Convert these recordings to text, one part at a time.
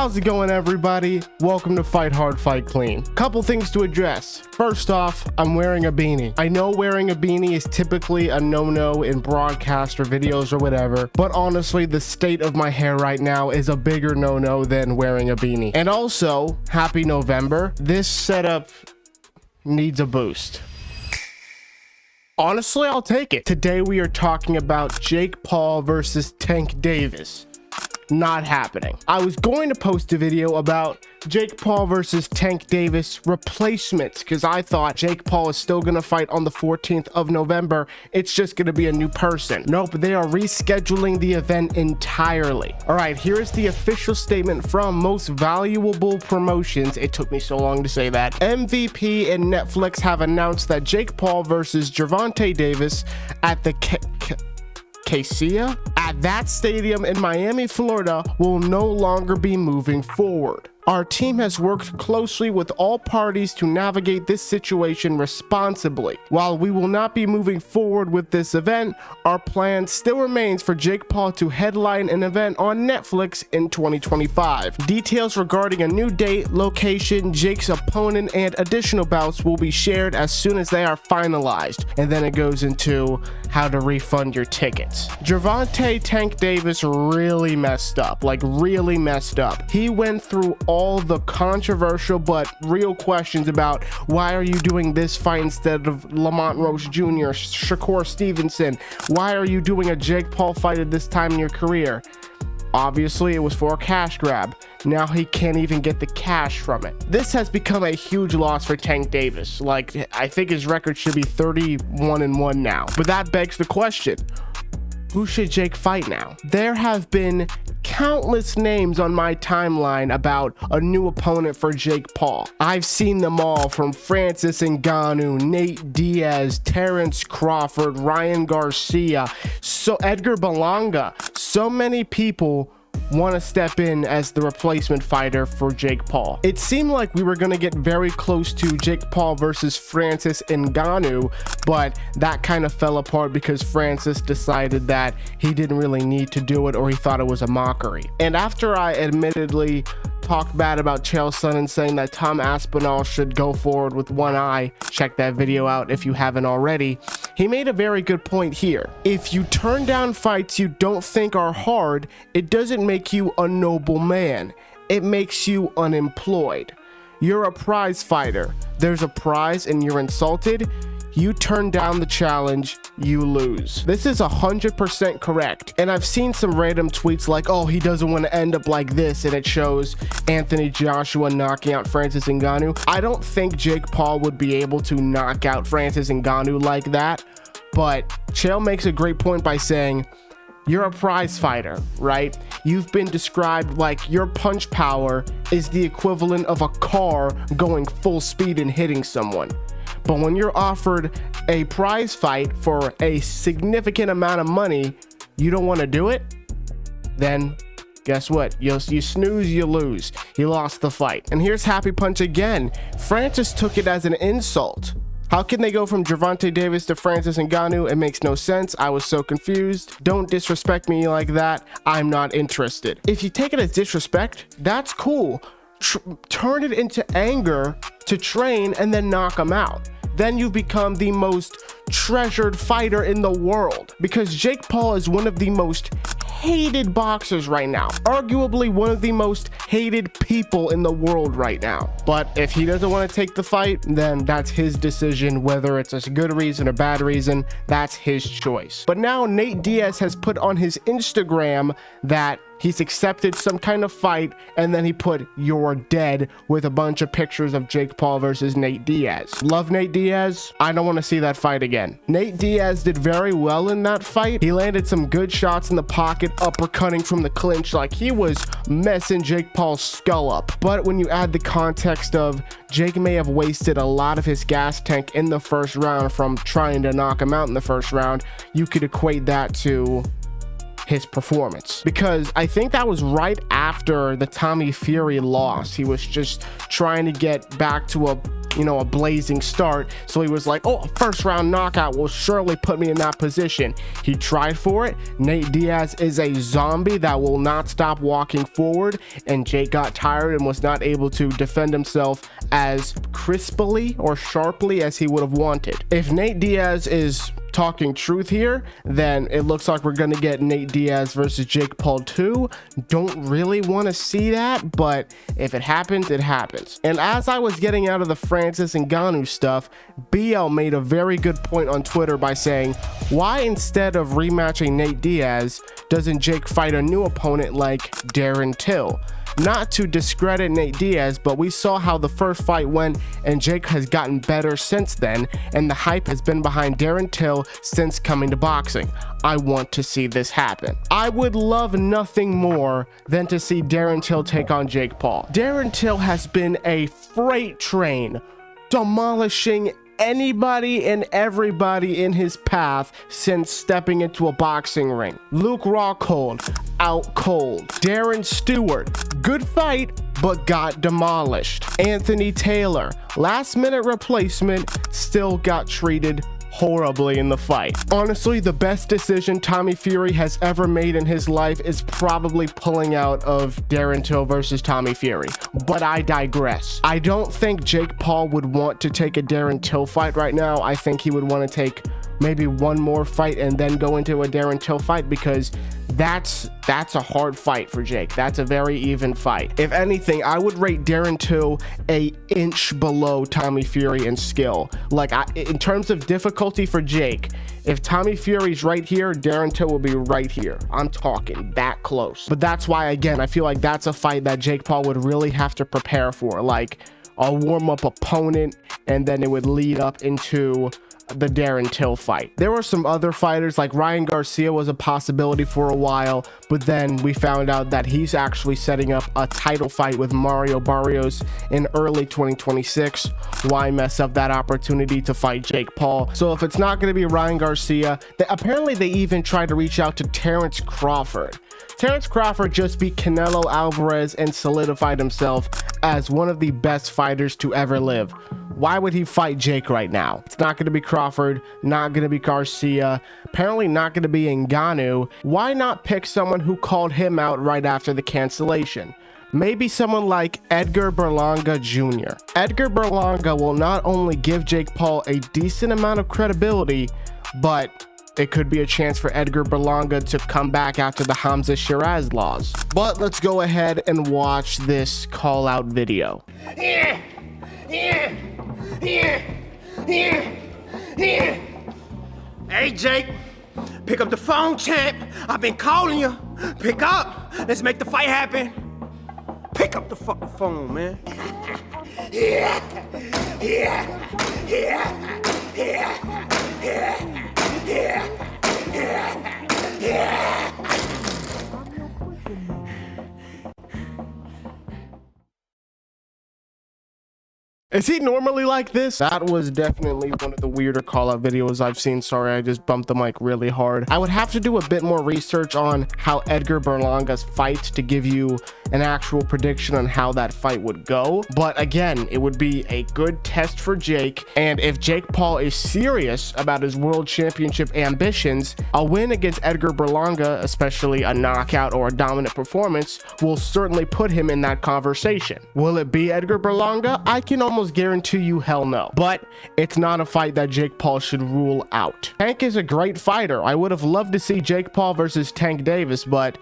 How's it going, everybody? Welcome to Fight Hard, Fight Clean. Couple things to address. First off, I'm wearing a beanie. I know wearing a beanie is typically a no-no in broadcast or videos or whatever, but honestly, the state of my hair right now is a bigger no-no than wearing a beanie. And also, happy November. This setup needs a boost. Honestly, I'll take it. Today we are talking about Jake Paul versus Tank Davis. Not happening. I was going to post a video about Jake Paul versus Tank Davis replacements because I thought Jake Paul is still going to fight on the 14th of November. It's just going to be a new person. Nope, they are rescheduling the event entirely. All right, here is the official statement from Most Valuable Promotions. It took me so long to say that. MVP and Netflix have announced that Jake Paul versus Gervonta Davis at the Casilla at that stadium in Miami, Florida will no longer be moving forward. Our team has worked closely with all parties to navigate this situation responsibly. While we will not be moving forward with this event, our plan still remains for Jake Paul to headline an event on Netflix in 2025. Details regarding a new date, location, Jake's opponent, and additional bouts will be shared as soon as they are finalized. And then it goes into how to refund your tickets. Gervonta Tank Davis really messed up, really messed up. He went through all the controversial but real questions about why are you doing this fight instead of Lamont Roach Jr., Shakur Stevenson? Why are you doing a Jake Paul fight at this time in your career? Obviously, it was for a cash grab. Now he can't even get the cash from it. This has become a huge loss for Tank Davis. I think his record should be 31-1 now. But that begs the question, who should Jake fight now? There have been countless names on my timeline about a new opponent for Jake Paul. I've seen them all, from Francis Ngannou, Nate Diaz, Terrence Crawford, Ryan Garcia, Edgar Berlanga. So many people want to step in as the replacement fighter for Jake Paul. It seemed like we were going to get very close to Jake Paul versus Francis Ngannou, but that kind of fell apart because Francis decided that he didn't really need to do it, or he thought it was a mockery. And after I admittedly talked bad about Chael Sonnen, saying that Tom Aspinall should go forward with one eye, check that video out if you haven't already, he made a very good point here. If you turn down fights you don't think are hard, it doesn't make you a noble man. It makes you unemployed. You're a prize fighter. There's a prize and you're insulted. You turn down the challenge, you lose. This is 100% correct. And I've seen some random tweets like, oh, he doesn't want to end up like this, and it shows Anthony Joshua knocking out Francis Ngannou. I don't think Jake Paul would be able to knock out Francis Ngannou like that, but Chael makes a great point by saying, you're a prize fighter, right? You've been described like your punch power is the equivalent of a car going full speed and hitting someone. But when you're offered a prize fight for a significant amount of money, you don't want to do it? Then guess what? You snooze, you lose. He lost the fight. And here's Happy Punch again. Francis took it as an insult. How can they go from Gervonta Davis to Francis Ngannou? It makes no sense. I was so confused. Don't disrespect me like that. I'm not interested. If you take it as disrespect, that's cool. Turn it into anger to train and then knock him out. Then you've become the most treasured fighter in the world, because Jake Paul is one of the most hated boxers right now, arguably one of the most hated people in the world right now. But if he doesn't want to take the fight, then that's his decision. Whether it's a good reason or bad reason, that's his choice. But now Nate Diaz has put on his Instagram that he's accepted some kind of fight, and then he put "you're dead" with a bunch of pictures of Jake Paul versus Nate Diaz. Love Nate Diaz. I don't want to see that fight again. Nate Diaz did very well in that fight. He landed some good shots in the pocket, uppercutting from the clinch, like he was messing Jake Paul's skull up. But when you add the context of Jake may have wasted a lot of his gas tank in the first round from trying to knock him out in the first round, you could equate that to his performance, because I think that was right after the Tommy Fury loss. He was just trying to get back to a a blazing start. So he was like, oh, a first round knockout will surely put me in that position. He tried for it. Nate Diaz is a zombie that will not stop walking forward, and Jake got tired and was not able to defend himself as crisply or sharply as he would have wanted. If Nate Diaz is talking truth here, then it looks like we're gonna get Nate Diaz versus Jake Paul 2. Don't really want to see that, but if it happens, it happens. And as I was getting out of the Francis Ngannou stuff, BL made a very good point on Twitter by saying, why instead of rematching Nate Diaz, doesn't Jake fight a new opponent like Darren Till? Not to discredit Nate Diaz, but we saw how the first fight went, and Jake has gotten better since then, and the hype has been behind Darren Till since coming to boxing. I want to see this happen. I would love nothing more than to see Darren Till take on Jake Paul. Darren Till has been a freight train, demolishing anybody and everybody in his path since stepping into a boxing ring. Luke Rockhold, out cold. Darren Stewart, good fight, but got demolished. Anthony Taylor, last minute replacement, still got treated horribly in the fight. Honestly, the best decision Tommy Fury has ever made in his life is probably pulling out of Darren Till versus Tommy Fury, but I digress. I don't think Jake Paul would want to take a Darren Till fight right now. I think he would want to take maybe one more fight and then go into a Darren Till fight, because that's a hard fight for Jake. That's a very even fight. If anything, I would rate Darren Till an inch below Tommy Fury in skill. Like, in terms of difficulty for Jake, if Tommy Fury's right here, Darren Till will be right here. I'm talking that close. But that's why, again, I feel like that's a fight that Jake Paul would really have to prepare for, like a warm-up opponent, and then it would lead up into the Darren Till fight. There were some other fighters, like Ryan Garcia was a possibility for a while, but then we found out that he's actually setting up a title fight with Mario Barrios in early 2026. Why mess up that opportunity to fight Jake Paul? So if it's not going to be Ryan Garcia, apparently they even tried to reach out to Terrence Crawford. Terrence Crawford just beat Canelo Alvarez and solidified himself as one of the best fighters to ever live. Why would he fight Jake right now? It's not going to be Crawford, not going to be Garcia, apparently not going to be Ngannou. Why not pick someone who called him out right after the cancellation? Maybe someone like Edgar Berlanga Jr. Edgar Berlanga will not only give Jake Paul a decent amount of credibility, but it could be a chance for Edgar Berlanga to come back after the Hamza Shiraz loss. But let's go ahead and watch this call out video. Hey Jake, pick up the phone, champ. I've been calling you. Pick up. Let's make the fight happen. Pick up the fucking phone, man. Is he normally like this? That was definitely one of the weirder call out videos I've seen. Sorry, I just bumped the mic really hard. I would have to do a bit more research on how Edgar Berlanga's fights to give you an actual prediction on how that fight would go. But again, it would be a good test for Jake. And if Jake Paul is serious about his world championship ambitions, a win against Edgar Berlanga, especially a knockout or a dominant performance, will certainly put him in that conversation. Will it be Edgar Berlanga? I can almost guarantee you hell no. But it's not a fight that Jake Paul should rule out. Tank is a great fighter. I would have loved to see Jake Paul versus Tank Davis, but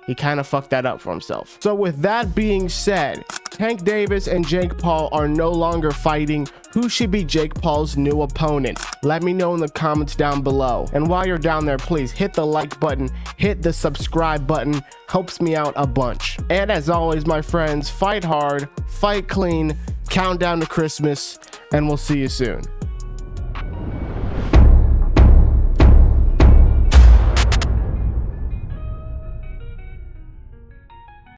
he kind of fucked that up for himself. So with that being said, Tank Davis and Jake Paul are no longer fighting. Who should be Jake Paul's new opponent? Let me know in the comments down below. And while you're down there, please hit the like button, hit the subscribe button, helps me out a bunch. And as always, my friends, fight hard, fight clean, count down to Christmas, and we'll see you soon.